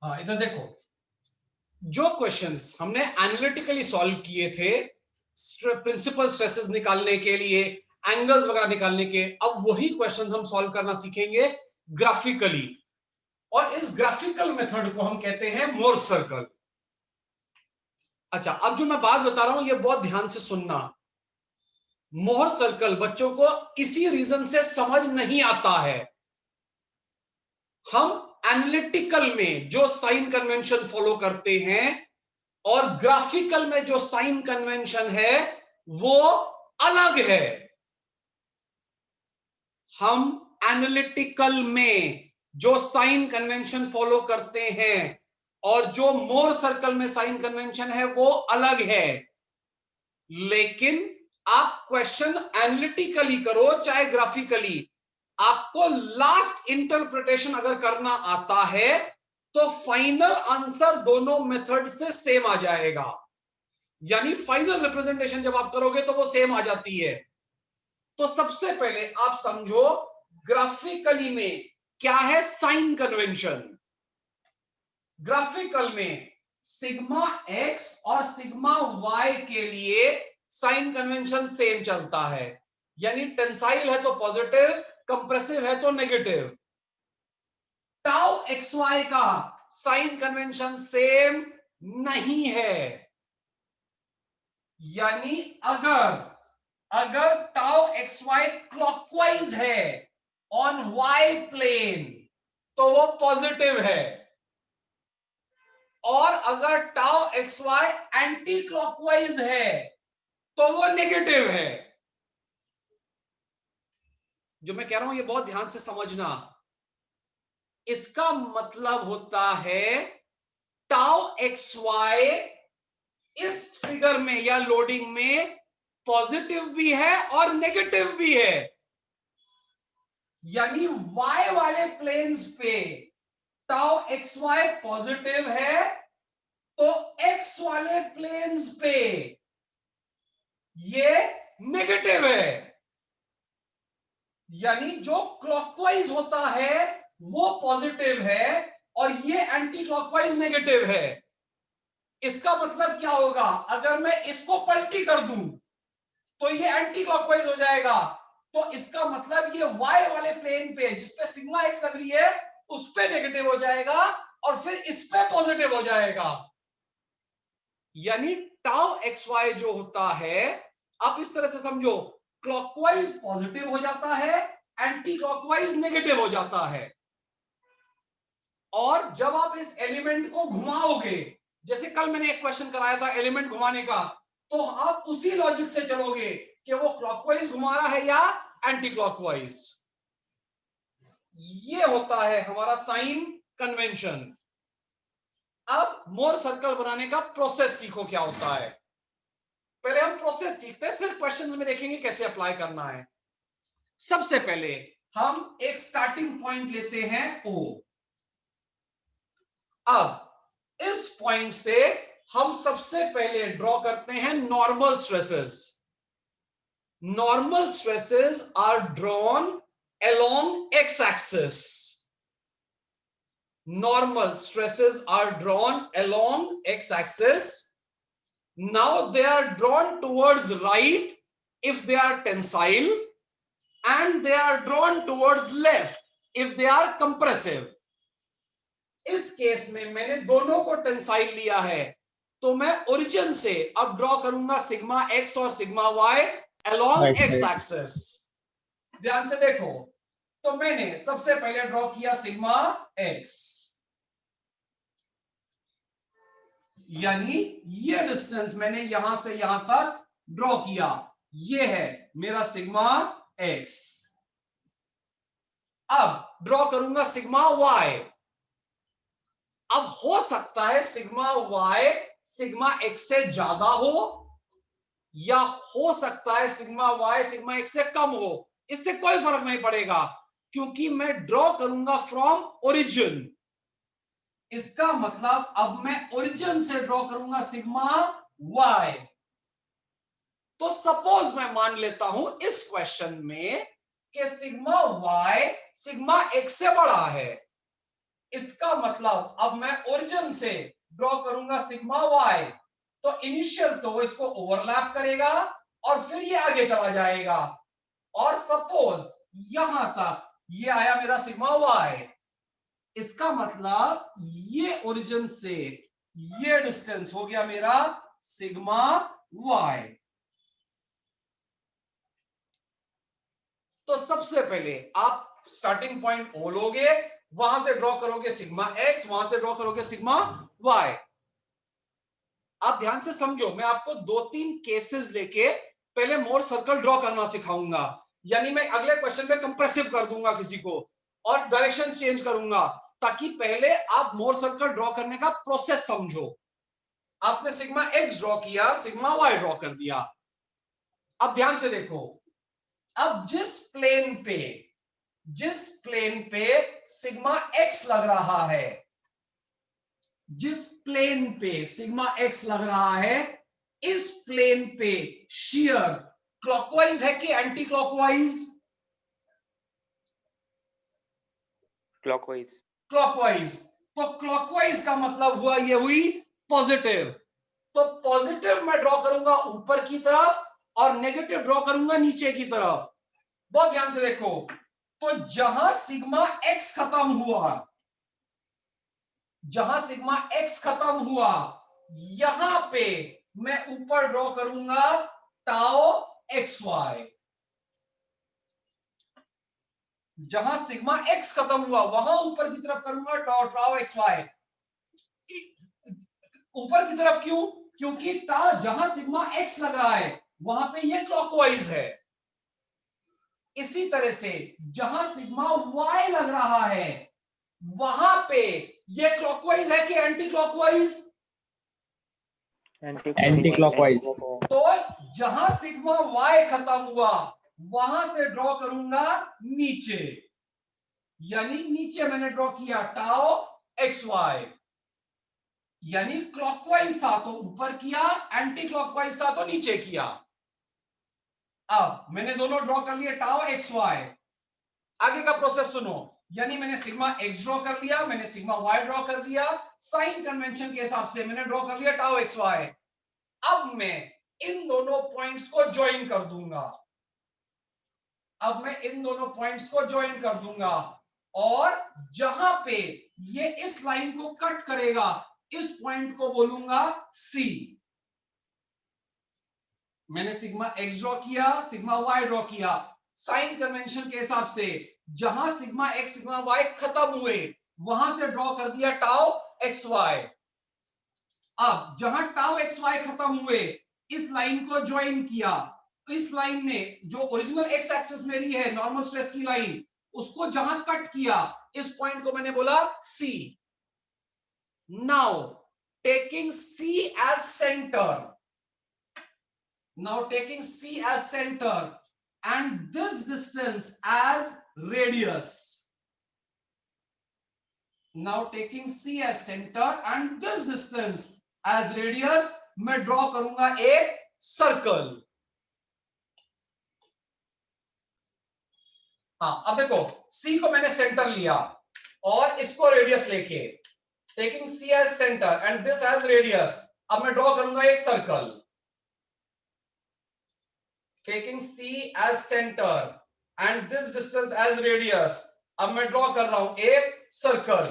हाँ, इधर देखो, जो क्वेश्चंस हमने एनालिटिकली सॉल्व किए थे प्रिंसिपल स्ट्रेसेस निकालने के लिए, एंगल्स वगैरह निकालने के, अब वही क्वेश्चंस हम सॉल्व करना सीखेंगे ग्राफिकली। और इस ग्राफिकल मेथड को हम कहते हैं मोर्स सर्कल। अच्छा, अब जो मैं बात बता रहा हूं ये बहुत ध्यान से सुनना। मोहर सर्कल बच्चों को इसी रीजन से समझ नहीं आता है। हम एनालिटिकल में जो साइन कन्वेंशन फॉलो करते हैं और ग्राफिकल में जो साइन कन्वेंशन है वो अलग है। हम एनालिटिकल में जो साइन कन्वेंशन फॉलो करते हैं और जो मोर सर्कल में साइन कन्वेंशन है वो अलग है। लेकिन आप क्वेश्चन एनालिटिकली करो चाहे ग्राफिकली, आपको लास्ट इंटरप्रिटेशन अगर करना आता है तो फाइनल आंसर दोनों मेथड से सेम आ जाएगा। यानी फाइनल रिप्रेजेंटेशन जब आप करोगे तो वो सेम आ जाती है। तो सबसे पहले आप समझो ग्राफिकली में क्या है साइन कन्वेंशन। ग्राफिकल में सिग्मा एक्स और सिग्मा वाई के लिए साइन कन्वेंशन सेम चलता है। यानी टेंसाइल है तो पॉजिटिव, कंप्रेसिव है तो नेगेटिव। टाउ एक्स वाई का साइन कन्वेंशन सेम नहीं है। यानी अगर टाउ एक्स वाई क्लॉकवाइज है ऑन वाई प्लेन तो वो पॉजिटिव है, और अगर tau x Y anti clockwise है तो वो नेगेटिव है। जो मैं कह रहा हूं ये बहुत ध्यान से समझना। इसका मतलब होता है टाउ एक्स वाई इस फिगर में या लोडिंग में पॉजिटिव भी है और नेगेटिव भी है। यानी y वाले प्लेन्स पे टाउ एक्स वाई पॉजिटिव है तो x वाले प्लेन्स पे ये नेगेटिव है। यानी जो क्लॉकवाइज होता है वो पॉजिटिव है और ये एंटी क्लॉकवाइज नेगेटिव है। इसका मतलब क्या होगा, अगर मैं इसको पलटी कर दूं तो ये एंटी क्लॉकवाइज हो जाएगा। तो इसका मतलब ये y वाले प्लेन पे जिसपे सिग्मा एक्स लग रही है उस पे नेगेटिव हो जाएगा और फिर इस पे पॉजिटिव हो जाएगा। यानी टाउ एक्स वाई जो होता है, आप इस तरह से समझो, क्लॉकवाइज पॉजिटिव हो जाता है, एंटी क्लॉकवाइज नेगेटिव हो जाता है। और जब आप इस एलिमेंट को घुमाओगे, जैसे कल मैंने एक क्वेश्चन कराया था एलिमेंट घुमाने का, तो आप उसी लॉजिक से चलोगे कि वो क्लॉकवाइज घुमा रहा है या एंटी क्लॉकवाइज। ये होता है हमारा साइन कन्वेंशन। अब मोर सर्कल बनाने का प्रोसेस सीखो क्या होता है। पहले हम प्रोसेस सीखते हैं, फिर क्वेश्चंस में देखेंगे कैसे अप्लाई करना है। सबसे पहले हम एक स्टार्टिंग पॉइंट लेते हैं O। अब इस पॉइंट से हम सबसे पहले ड्रॉ करते हैं normal stresses. Normal stresses are drawn along x axis. Normal stresses are drawn along x axis. Now they are drawn towards right if they are tensile, and they are drawn towards left if they are compressive. इस case में मैंने दोनों को tensile लिया है तो मैं origin से अब ड्रॉ करूंगा सिग्मा एक्स और sigma y along x axis. ध्यान से देखो, तो मैंने सबसे पहले ड्रॉ किया सिग्मा एक्स, यानी ये डिस्टेंस मैंने यहां से यहां तक ड्रॉ किया, ये है मेरा सिग्मा एक्स। अब ड्रॉ करूंगा सिग्मा वाई। अब हो सकता है सिग्मा वाई सिग्मा एक्स से ज्यादा हो या हो सकता है सिग्मा वाई सिग्मा एक्स से कम हो, इससे कोई फर्क नहीं पड़ेगा क्योंकि मैं ड्रॉ करूंगा फ्रॉम ओरिजिन। इसका मतलब अब मैं ओरिजिन से ड्रॉ करूंगा सिग्मा वाई। तो सपोज मैं मान लेता हूं इस क्वेश्चन में कि सिग्मा वाई सिग्मा एक्स से बड़ा है। इसका मतलब अब मैं ओरिजिन से ड्रॉ करूंगा सिग्मा वाई, तो इनिशियल तो वो इसको ओवरलैप करेगा और फिर ये आगे चला जाएगा, और सपोज यहां तक ये आया मेरा सिग्मा वाई, इसका मतलब ये ओरिजिन से ये डिस्टेंस हो गया मेरा सिग्मा वाई। तो सबसे पहले आप स्टार्टिंग पॉइंट ओ लोगे, वहां से ड्रॉ करोगे सिग्मा एक्स, वहां से ड्रॉ करोगे सिग्मा वाई। आप ध्यान से समझो, मैं आपको 2-3 केसेस लेके पहले मोर सर्कल ड्रॉ करना सिखाऊंगा, यानी मैं अगले क्वेश्चन में कंप्रेसिव कर दूंगा किसी को और डायरेक्शन चेंज करूंगा, ताकि पहले आप मोर सर्कल ड्रॉ करने का प्रोसेस समझो। आपने सिग्मा एक्स ड्रॉ किया, सिग्मा वाई ड्रॉ कर दिया। अब ध्यान से देखो, अब जिस प्लेन पे सिग्मा एक्स लग रहा है, जिस प्लेन पे सिग्मा एक्स लग रहा है, इस प्लेन पे शियर क्लॉकवाइज है कि एंटी क्लॉकवाइज? क्लॉकवाइज। क्लॉकवाइज। तो क्लॉकवाइज का मतलब हुआ, ये हुई पॉजिटिव, तो पॉजिटिव मैं ड्रॉ करूंगा ऊपर की तरफ और नेगेटिव ड्रॉ करूंगा नीचे की तरफ। बहुत ध्यान से देखो, तो जहां सिग्मा एक्स खत्म हुआ, जहां सिग्मा एक्स खत्म हुआ, यहां पे मैं ऊपर ड्रॉ करूंगा टाओ एक्स वाई। जहां सिग्मा एक्स खत्म हुआ वहां ऊपर की तरफ करूंगा टाओ एक्स वाई। ऊपर की तरफ क्यों? क्योंकि टाओ जहां सिग्मा एक्स लग रहा है वहां पे ये क्लॉकवाइज है। इसी तरह से जहां सिग्मा वाई लग रहा है वहां पे ये क्लॉकवाइज है कि एंटी क्लॉकवाइज? Anti clockwise. तो जहां सिग्मा वाई खत्म हुआ वहां से ड्रॉ करूंगा नीचे, यानी नीचे मैंने ड्रॉ किया टाओ एक्स वाई, यानी क्लॉकवाइज था तो ऊपर किया, एंटी क्लॉकवाइज था तो नीचे किया। अब मैंने दोनों ड्रॉ कर लिए टाओ एक्स वाई। आगे का प्रोसेस सुनो, यानी मैंने सिग्मा एक्स ड्रॉ कर लिया, मैंने सिग्मा वाई ड्रॉ कर लिया, साइन कन्वेंशन के हिसाब से मैंने ड्रॉ कर लिया टाओ एक्स वाई। अब मैं इन दोनों पॉइंट्स को ज्वाइन कर दूंगा, अब मैं इन दोनों पॉइंट्स को ज्वाइन कर दूंगा, और जहां पे ये इस लाइन को कट करेगा इस पॉइंट को बोलूंगा सी। मैंने सिग्मा एक्स ड्रॉ किया, सिग्मा वाई ड्रॉ किया, साइन कन्वेंशन के हिसाब से जहां सिग्मा एक्स सिग्मा वाई खत्म हुए वहां से ड्रॉ कर दिया टाओ एक्स वाई। अब जहां टाओ एक्स वाई खत्म हुए इस लाइन को ज्वाइन किया, इस लाइन ने जो ओरिजिनल एक्स एक्सिस मेरी है नॉर्मल स्ट्रेस की लाइन, उसको जहां कट किया इस पॉइंट को मैंने बोला C. Now taking C as centre, now taking C as center and this distance as radius, now taking C as center and this distance as radius, मैं draw करूंगा एक सर्कल। हाँ, अब देखो C को मैंने सेंटर लिया और इसको रेडियस लेके, taking C as center and this as radius, अब मैं ड्रॉ करूंगा एक circle. taking C as center and this distance as radius, अब मैं ड्रॉ कर रहा हूं एक सर्कल।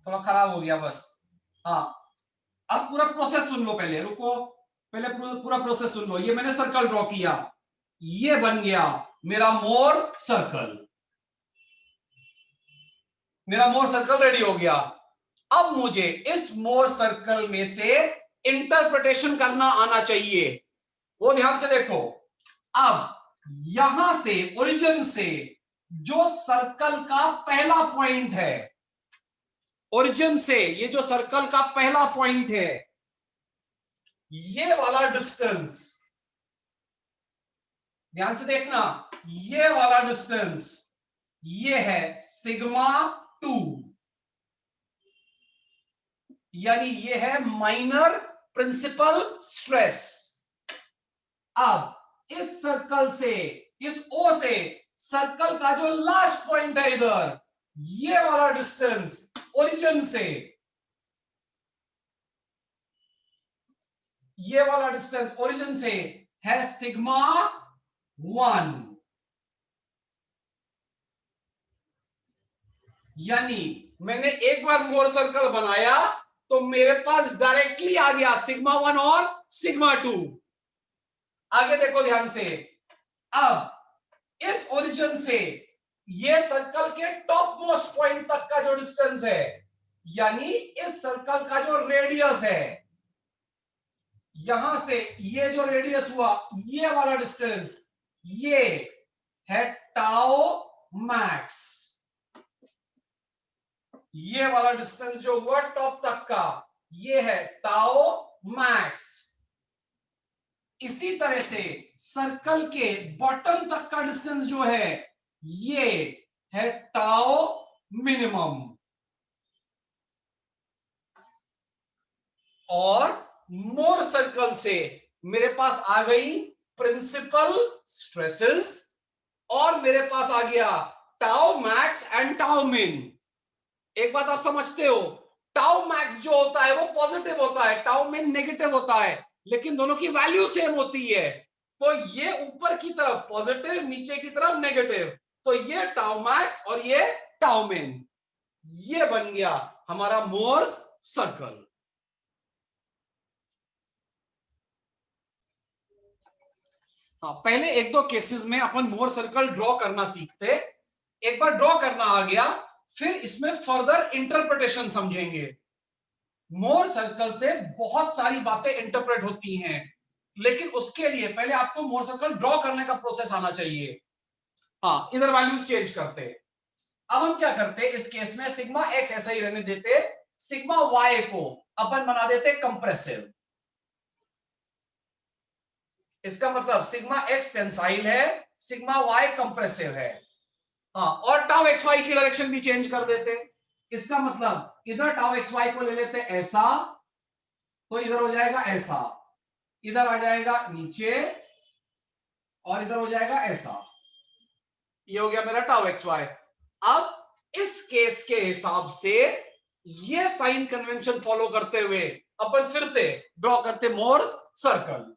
थोड़ा खराब हो गया बस। हाँ, अब पूरा प्रोसेस सुन लो, पहले रुको, पहले पूरा प्रोसेस सुन लो। ये मैंने सर्कल ड्रॉ किया, ये बन गया मेरा मोर सर्कल, मेरा मोर सर्कल रेडी हो गया। अब मुझे इस मोर सर्कल में से इंटरप्रिटेशन करना आना चाहिए, वो ध्यान से देखो। अब यहां से ओरिजिन से जो सर्कल का पहला पॉइंट है, ओरिजिन से ये जो सर्कल का पहला पॉइंट है, ये वाला डिस्टेंस, ध्यान से देखना, ये वाला डिस्टेंस ये है सिग्मा 2, यानी ये है माइनर प्रिंसिपल स्ट्रेस। अब इस सर्कल से, इस ओ से सर्कल का जो लास्ट पॉइंट है इधर, ये वाला डिस्टेंस ओरिजिन से, ये वाला डिस्टेंस ओरिजिन से है सिग्मा 1। यानी मैंने एक बार मोर सर्कल बनाया तो मेरे पास डायरेक्टली आ गया सिग्मा 1 और सिग्मा 2। आगे देखो ध्यान से, अब इस ओरिजिन से ये सर्कल के टॉप मोस्ट पॉइंट तक का जो डिस्टेंस है, यानी इस सर्कल का जो रेडियस है, यहां से ये जो रेडियस हुआ, ये वाला डिस्टेंस, ये है टाउ मैक्स। ये वाला डिस्टेंस जो हुआ टॉप तक का, ये है टाउ मैक्स। इसी तरह से सर्कल के बॉटम तक का डिस्टेंस जो है, ये है टाउ मिनिमम। और मोर सर्कल से मेरे पास आ गई प्रिंसिपल स्ट्रेसेस और मेरे पास आ गया टाउ मैक्स एंड टाउ मिन। एक बात आप समझते हो, टाउ मैक्स जो होता है वो पॉजिटिव होता है, टाउ मिन नेगेटिव होता है, लेकिन दोनों की वैल्यू सेम होती है। तो ये ऊपर की तरफ पॉजिटिव, नीचे की तरफ नेगेटिव, तो ये टाउ मैक्स और ये टाउ मिन, ये बन गया हमारा मोर्स सर्कल। हाँ, पहले एक दो केसेस में अपन मोर सर्कल ड्रॉ करना सीखते, एक बार ड्रॉ करना आ गया फिर इसमें फर्दर इंटरप्रिटेशन समझेंगे। मोर सर्कल से बहुत सारी बातें इंटरप्रेट होती हैं, लेकिन उसके लिए पहले आपको मोर सर्कल ड्रॉ करने का प्रोसेस आना चाहिए। हाँ, इधर वैल्यूज चेंज करते। अब हम क्या करते, इस केस में सिग्मा एक्स ऐसा ही रहने देते, सिग्मा वाई को अपन बना देते कंप्रेसिव। इसका मतलब सिग्मा एक्स टेंसाइल है, सिग्मा वाई कंप्रेसिव है। हाँ, और टाउ एक्स वाई की डायरेक्शन भी चेंज कर देते। इसका मतलब इधर टाउ एक्स वाई को ले लेते ऐसा, तो इधर हो जाएगा ऐसा, इधर आ जाएगा नीचे, और इधर हो जाएगा ऐसा। ये हो गया मेरा टाउ एक्स वाई। अब इस केस के हिसाब से ये साइन कन्वेंशन फॉलो करते हुए अपन फिर से ड्रॉ करते मोर्स सर्कल।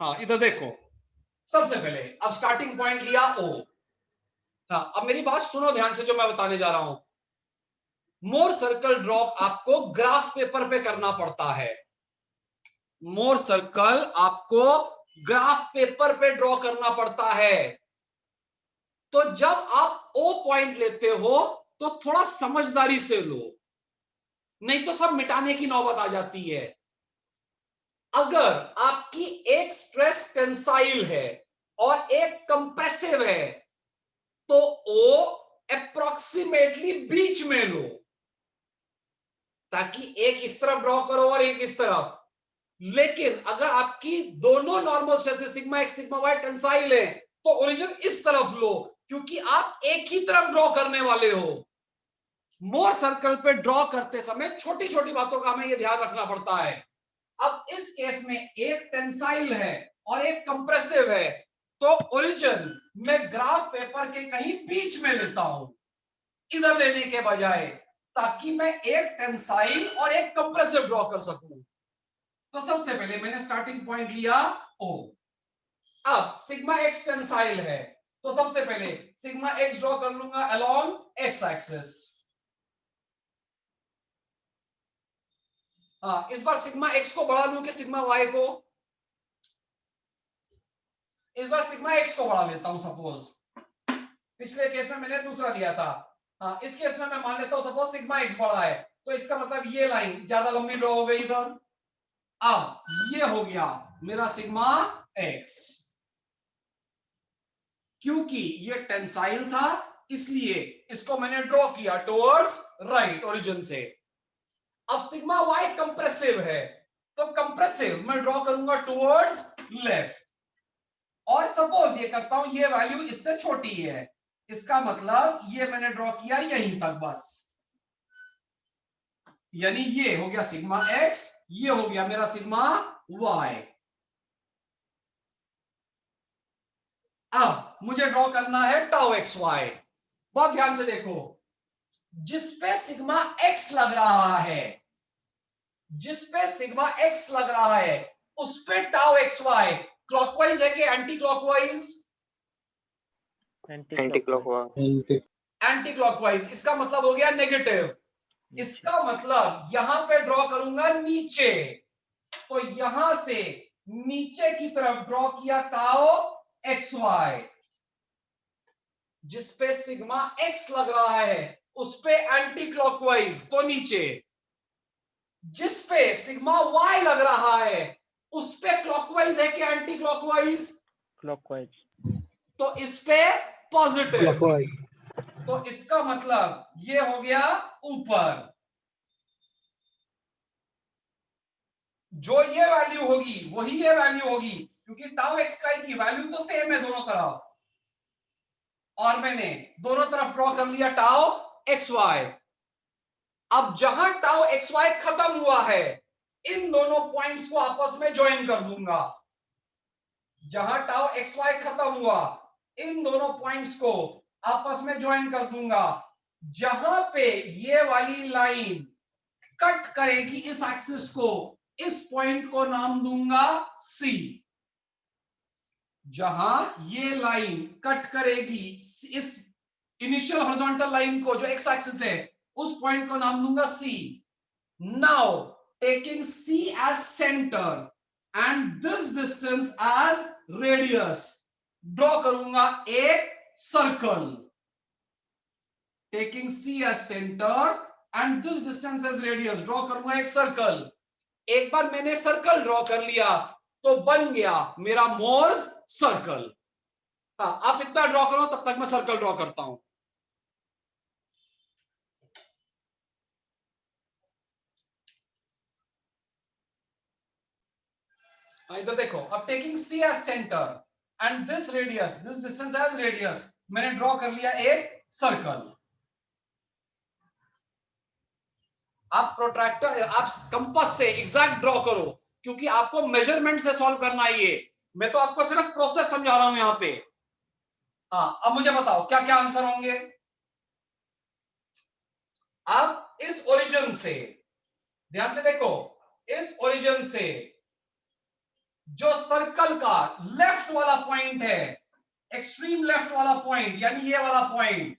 हाँ, इधर देखो, सबसे पहले अब स्टार्टिंग पॉइंट लिया ओ। हाँ, अब मेरी बात सुनो ध्यान से जो मैं बताने जा रहा हूं। मोर सर्कल ड्रॉ आपको ग्राफ पेपर पे करना पड़ता है। मोर सर्कल आपको ग्राफ पेपर पे ड्रॉ करना पड़ता है। तो जब आप ओ पॉइंट लेते हो तो थोड़ा समझदारी से लो, नहीं तो सब मिटाने की नौबत आ जाती है। अगर आपकी एक स्ट्रेस टेंसाइल है और एक कंप्रेसिव है, तो ओ अप्रोक्सीमेटली बीच में लो, ताकि एक इस तरफ ड्रॉ करो और एक इस तरफ। लेकिन अगर आपकी दोनों normal stresses sigma x sigma y tensile है, तो ओरिजिन इस तरफ लो, क्योंकि आप एक ही तरफ ड्रॉ करने वाले हो। मोर सर्कल पे ड्रॉ करते समय छोटी छोटी बातों का हमें यह ध्यान रखना पड़ता है। अब इस केस में एक टेंसाइल है और एक कंप्रेसिव है, तो ओरिजिन मैं ग्राफ पेपर के कहीं बीच में लेता हूं, इधर लेने के बजाय, ताकि मैं एक टेंसाइल और एक कंप्रेसिव ड्रॉ कर सकूं। तो सबसे पहले मैंने स्टार्टिंग पॉइंट लिया ओ। अब सिग्मा एक्स टेंसाइल है, तो सबसे पहले सिग्मा एक्स ड्रॉ कर लूंगा अलोंग एक्स एक्सिस। इस बार सिग्मा एक्स को बढ़ा लूं कि सिग्मा वाई को? इस बार सिग्मा एक्स को बढ़ा लेता हूं सपोज। पिछले केस में मैंने दूसरा लिया था। इस केस में मैं मान लेता हूं सपोज सिग्मा एक्स बढ़ा है, तो इसका मतलब ये लाइन ज्यादा लंबी ड्रॉ हो गई इधर। अब ये हो गया मेरा सिग्मा एक्स, क्योंकि ये टेंसाइल था इसलिए इसको मैंने ड्रॉ किया टुवर्ड्स राइट ओरिजिन से। अब सिग्मा वाई कंप्रेसिव है, तो कंप्रेसिव मैं ड्रॉ करूंगा टुवर्ड्स लेफ्ट। और सपोज ये करता हूं ये वैल्यू इससे छोटी है, इसका मतलब ये मैंने ड्रॉ किया यहीं तक बस, यानी ये हो गया सिग्मा एक्स, ये हो गया मेरा सिग्मा वाई। अब मुझे ड्रॉ करना है टाउ एक्स वाई। बहुत ध्यान से देखो, जिसपे सिग्मा एक्स लग रहा है, जिसपे सिग्मा एक्स लग रहा है उस पे टाउ एक्स वाई क्लॉकवाइज है कि anti clockwise? Anti clockwise. Anti clockwise, इसका मतलब हो गया नेगेटिव। इसका मतलब यहां पे ड्रॉ करूंगा नीचे, तो यहां से नीचे की तरफ ड्रॉ किया टाउ एक्स वाई, जिसपे सिग्मा एक्स लग रहा है उस पे एंटी क्लॉकवाइज तो नीचे, जिसपे सिग्मा वाई लग रहा है उस पे क्लॉकवाइज है कि एंटी क्लॉकवाइज? क्लॉकवाइज। तो इस पे पॉजिटिव, तो इसका मतलब ये हो गया ऊपर। जो ये वैल्यू होगी वही ये वैल्यू होगी, क्योंकि टाउ एक्स वाई की वैल्यू तो सेम है दोनों तरफ, और मैंने दोनों तरफ ड्रॉ कर लिया टाउ एक्स वाई। अब जहां टाउ एक्स वाई खत्म हुआ है, इन दोनों पॉइंट्स को आपस में ज्वाइन कर दूंगा। जहां टाउ एक्स वाई खत्म हुआ, इन दोनों पॉइंट्स को आपस में ज्वाइन कर दूंगा। जहां पे ये वाली लाइन कट करेगी इस एक्सिस को, इस पॉइंट को नाम दूंगा सी। जहां ये लाइन कट करेगी इस इनिशियल हॉरिजॉन्टल लाइन को जो एक्स एक्सिस है, उस पॉइंट को नाम दूंगा C. Now taking C as centre and this distance as radius, draw करूंगा एक circle. Taking C as centre and this distance as radius, draw करूंगा एक सर्कल। एक बार मैंने सर्कल ड्रॉ कर लिया तो बन गया मेरा मोर्स सर्कल। आप इतना ड्रॉ करो, तब तक मैं सर्कल ड्रॉ करता हूं। इधर देखो, अब taking C as centre and this radius, this distance as radius, मैंने ड्रॉ कर लिया एक सर्कल। आप प्रोट्रैक्टर, आप कंपास से एग्जैक्ट ड्रॉ करो, क्योंकि आपको मेजरमेंट से सॉल्व करना है ये। मैं तो आपको सिर्फ प्रोसेस समझा रहा हूं यहां पे। हाँ, अब मुझे बताओ क्या क्या आंसर होंगे। अब इस ओरिजिन से, ध्यान से देखो, इस ओरिजिन से जो सर्कल का लेफ्ट वाला पॉइंट है, एक्सट्रीम लेफ्ट वाला पॉइंट, यानी ये वाला पॉइंट,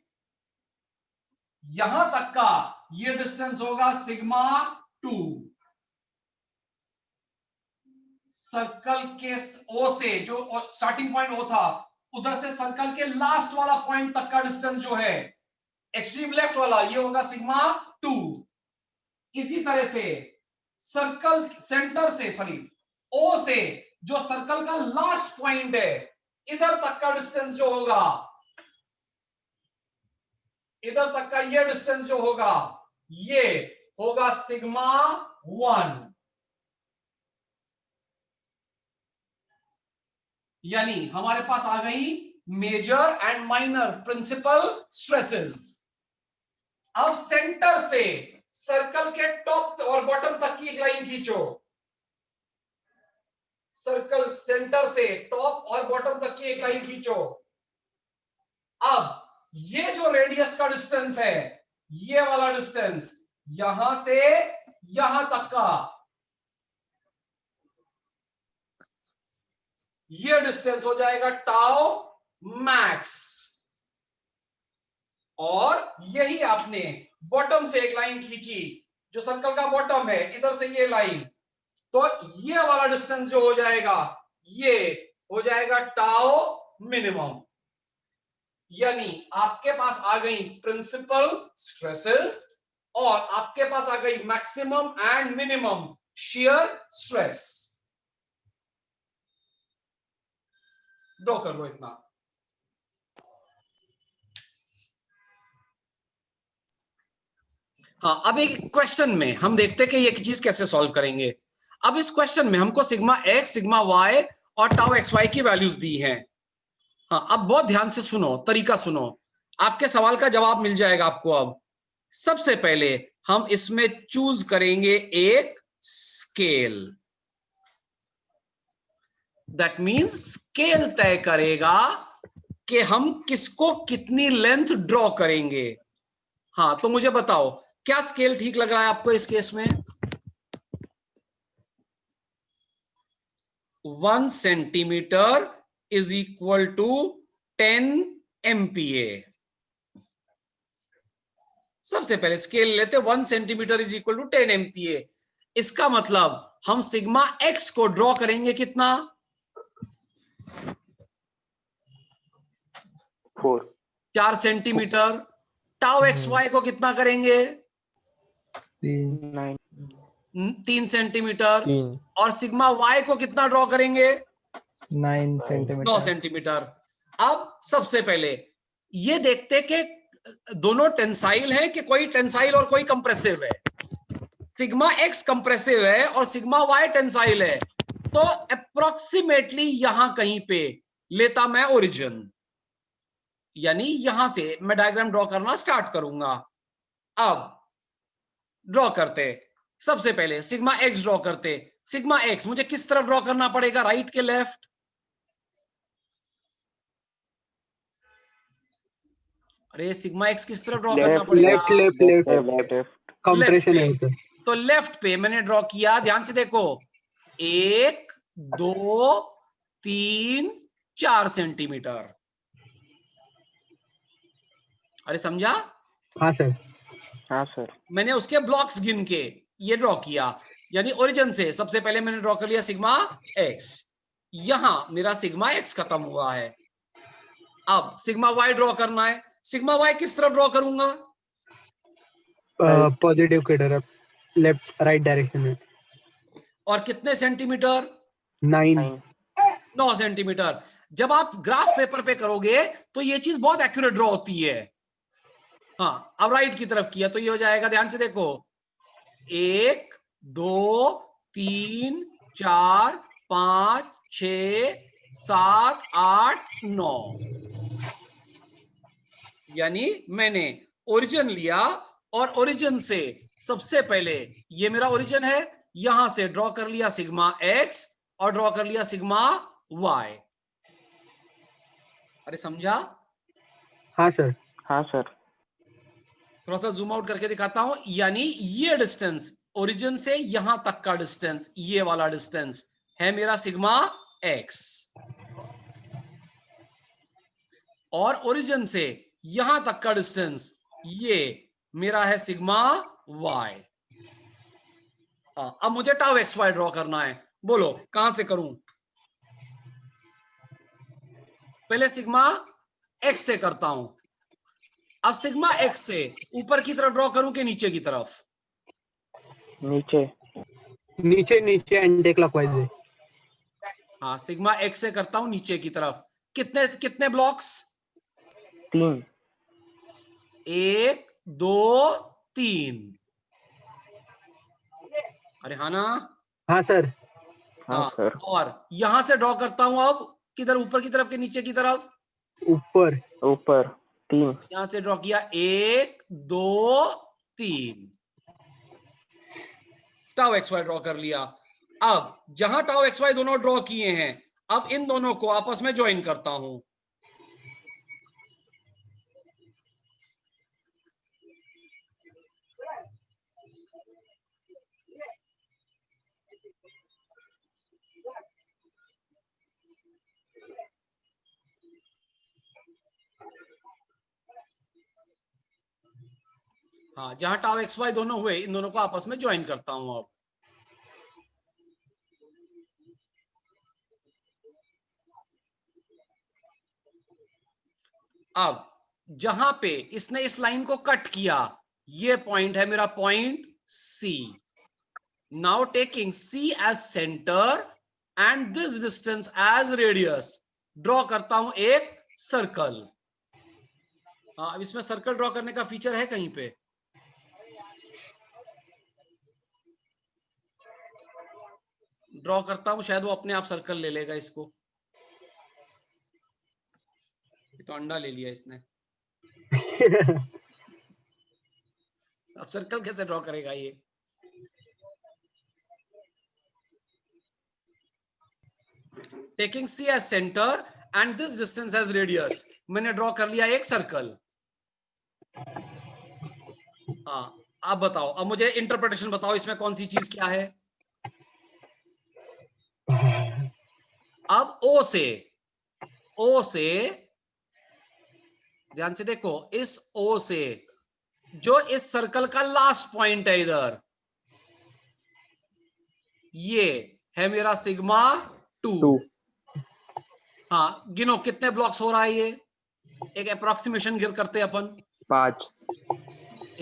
यहां तक का ये डिस्टेंस होगा सिग्मा 2। सर्कल के ओ से, जो स्टार्टिंग पॉइंट ओ था, उधर से सर्कल के लास्ट वाला पॉइंट तक का डिस्टेंस जो है एक्सट्रीम लेफ्ट वाला, ये होगा सिग्मा 2। इसी तरह से सर्कल सेंटर से, सॉरी ओ से, जो सर्कल का लास्ट पॉइंट है, इधर तक का डिस्टेंस जो होगा, इधर तक का ये डिस्टेंस जो होगा, ये होगा सिग्मा 1। यानी हमारे पास आ गई major and minor principal stresses. अब सेंटर से सर्कल के टॉप और बॉटम तक की एक लाइन खींचो। सर्कल सेंटर से टॉप और बॉटम तक की एक लाइन खींचो। अब ये जो रेडियस का डिस्टेंस है, ये वाला डिस्टेंस, यहां से यहां तक का, ये डिस्टेंस हो जाएगा टाउ मैक्स। और यही आपने बॉटम से एक लाइन खींची, जो सर्कल का बॉटम है, इधर से ये लाइन, तो ये वाला डिस्टेंस जो हो जाएगा, ये हो जाएगा टाउ मिनिमम। यानी आपके पास आ गई प्रिंसिपल स्ट्रेसेस और आपके पास आ गई maximum and minimum shear stress. Draw करो इतना। हाँ, अब एक क्वेश्चन में हम देखते हैं कि ये चीज कैसे सॉल्व करेंगे। अब इस क्वेश्चन में हमको सिग्मा एक्स, सिग्मा वाई और टाउ एक्स वाई की वैल्यूज दी हैं। हाँ, अब बहुत ध्यान से सुनो, तरीका सुनो, आपके सवाल का जवाब मिल जाएगा आपको। अब सबसे पहले हम इसमें चूज करेंगे एक स्केल। दैट मीन्स स्केल तय करेगा कि हम किसको कितनी लेंथ ड्रॉ करेंगे। हाँ, तो मुझे बताओ क्या स्केल ठीक लग रहा है आपको इस केस में? 1 centimetre is equal to 10 MPa। सबसे पहले स्केल लेते, 1 centimetre is equal to 10 MPa। इसका मतलब हम सिग्मा एक्स को ड्रॉ करेंगे कितना? 4 सेंटीमीटर। टाउ एक्स वाई को कितना करेंगे? 3 सेंटीमीटर। और सिग्मा वाई को कितना ड्रॉ करेंगे? 9 सेंटीमीटर। अब सबसे पहले ये देखते कि दोनों टेंसाइल हैं कि कोई टेंसाइल और कोई कंप्रेसिव है। सिग्मा एक्स कंप्रेसिव है और सिग्मा वाई टेंसाइल है, तो अप्रोक्सीमेटली यहां कहीं पे लेता मैं ओरिजिन, यानी यहां से मैं डायग्राम ड्रॉ करना स्टार्ट करूंगा। अब ड्रॉ करते, सबसे पहले सिग्मा एक्स ड्रॉ करते। सिग्मा एक्स मुझे किस तरफ ड्रॉ करना पड़ेगा, राइट के लेफ्ट? अरे सिग्मा एक्स किस तरफ ड्रॉ करना पड़ेगा? लेफ्ट। लेफ्ट पे। तो लेफ्ट पे मैंने ड्रॉ किया, ध्यान से देखो, 1 2 3 4 सेंटीमीटर। अरे समझा? हाँ सर। हाँ सर। मैंने उसके ब्लॉक्स गिन के ये ड्रॉ किया, यानी ओरिजिन से सबसे पहले मैंने ड्रॉ कर लिया सिग्मा एक्स। यहां मेरा सिग्मा एक्स खत्म हुआ है। अब सिग्मा वाई ड्रॉ करना है। सिग्मा वाई किस तरफ ड्रॉ करूंगा? पॉजिटिव की तरफ, लेफ्ट राइट डायरेक्शन में। और कितने सेंटीमीटर? 9 सेंटीमीटर। जब आप ग्राफ पेपर पे करोगे तो ये चीज बहुत एक्यूरेट ड्रॉ होती है। हाँ, अब राइट की तरफ किया तो ये हो जाएगा, ध्यान से देखो, 1 2 3 4 5 6 7 8 9। यानी मैंने ओरिजिन लिया और ओरिजिन से सबसे पहले ये मेरा ओरिजिन है, यहां से ड्रॉ कर लिया सिग्मा एक्स और ड्रॉ कर लिया सिग्मा वाई। अरे समझा? हाँ सर। हाँ सर। थोड़ा सा जूम आउट करके दिखाता हूं, यानी ये डिस्टेंस ओरिजिन से यहां तक का डिस्टेंस, ये वाला डिस्टेंस है मेरा सिग्मा एक्स, और ओरिजिन से यहां तक का डिस्टेंस ये मेरा है सिग्मा वाई। अब मुझे टाउ एक्स वाई ड्रॉ करना है, बोलो कहां से करूं? पहले सिग्मा एक्स से करता हूं। अब सिग्मा एक्स से ऊपर की तरफ ड्रॉ करूं कि नीचे की तरफ? नीचे नीचे एंटी क्लॉकवाइज है। हाँ, सिग्मा एक्स से करता हूं नीचे की तरफ। कितने कितने ब्लॉक्स? 3। 1 2 3। अरे हाँ ना? हाँ सर। हाँ सर। और यहां से ड्रॉ करता हूं अब किधर, ऊपर की तरफ के नीचे की तरफ? ऊपर 3। यहां से ड्रॉ किया, 1 2 3। टाउ एक्स वाई ड्रॉ कर लिया। अब जहां टाउ एक्स वाई दोनों ड्रॉ किए हैं, अब इन दोनों को आपस में ज्वाइन करता हूं। हाँ, जहां टाउ एक्स वाई दोनों हुए, इन दोनों को आपस में ज्वाइन करता हूं। अब जहां पे इसने इस लाइन को कट किया, ये पॉइंट है मेरा point C. Now taking C as centre and this distance as radius, draw करता हूं एक सर्कल। हाँ, अब इसमें सर्कल ड्रॉ करने का फीचर है कहीं पे? ड्रॉ करता हूं, शायद वो अपने आप सर्कल ले लेगा इसको। तो अंडा ले लिया इसने। अब सर्कल कैसे ड्रॉ करेगा ये? Taking C as centre and this distance as radius, मैंने ड्रॉ कर लिया एक सर्कल। हाँ, आप बताओ, अब मुझे इंटरप्रिटेशन बताओ, इसमें कौन सी चीज क्या है? अब ओ से ध्यान से देखो, इस ओ से जो इस सर्कल का लास्ट पॉइंट है इधर, ये है मेरा सिग्मा 2। हाँ, गिनो कितने ब्लॉक्स हो रहा है ये, एक अप्रोक्सीमेशन गिर करते अपन। 5।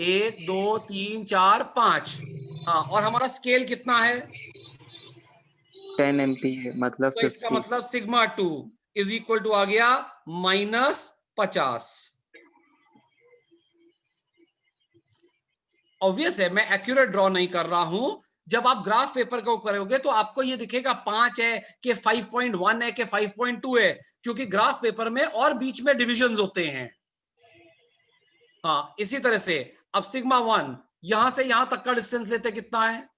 1 2 3 4 5। हाँ, और हमारा स्केल कितना है? 10 MPa, मतलब तो इसका मतलब सिग्मा 2 इज इक्वल टू आ गया -50। ऑब्वियस है, मैं एक्यूरेट ड्रॉ नहीं कर रहा हूं। जब आप ग्राफ पेपर का करोगे तो आपको ये दिखेगा 5 है कि 5.1 है कि 5.2 है, क्योंकि ग्राफ पेपर में और बीच में डिविजन्स होते हैं। हाँ, इसी तरह से अब सिग्मा 1 यहां से यहां तक का डिस्टेंस लेते कितना है?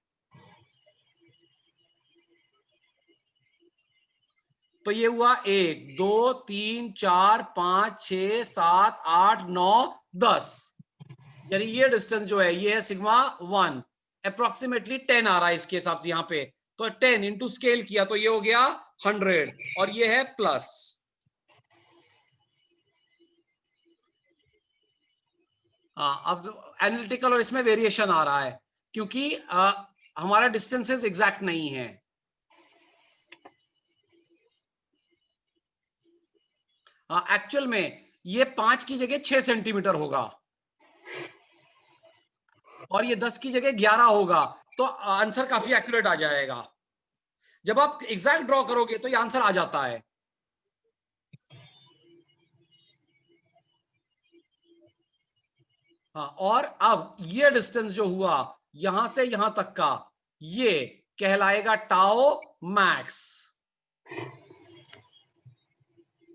तो ये हुआ 1 2 3 4 5 6 7 8 9 10, यानी ये डिस्टेंस जो है ये है सिग्मा 1, अप्रोक्सीमेटली 10 आ रहा है इसके हिसाब से यहाँ पे। तो 10 इंटू स्केल किया तो ये हो गया 100, और ये है प्लस। हाँ, अब एनालिटिकल और इसमें वेरिएशन आ रहा है, क्योंकि हमारा डिस्टेंसेस एग्जैक्ट नहीं है। एक्चुअल में ये 5 की जगह 6 सेंटीमीटर होगा, और ये 10 की जगह 11 होगा, तो आंसर काफी एक्यूरेट आ जाएगा। जब आप एग्जैक्ट ड्रॉ करोगे तो ये आंसर आ जाता है। हाँ, और अब ये डिस्टेंस जो हुआ यहां से यहां तक का, ये कहलाएगा टाओ मैक्स।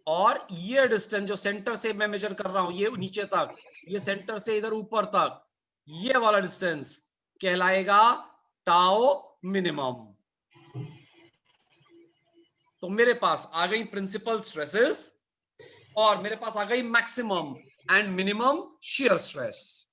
और ये डिस्टेंस जो सेंटर से मैं मेजर कर रहा हूं, ये नीचे तक, ये सेंटर से इधर ऊपर तक, ये वाला डिस्टेंस कहलाएगा टाओ मिनिमम। तो मेरे पास आ गई प्रिंसिपल स्ट्रेसेस, और मेरे पास आ गई maximum and minimum shear stress.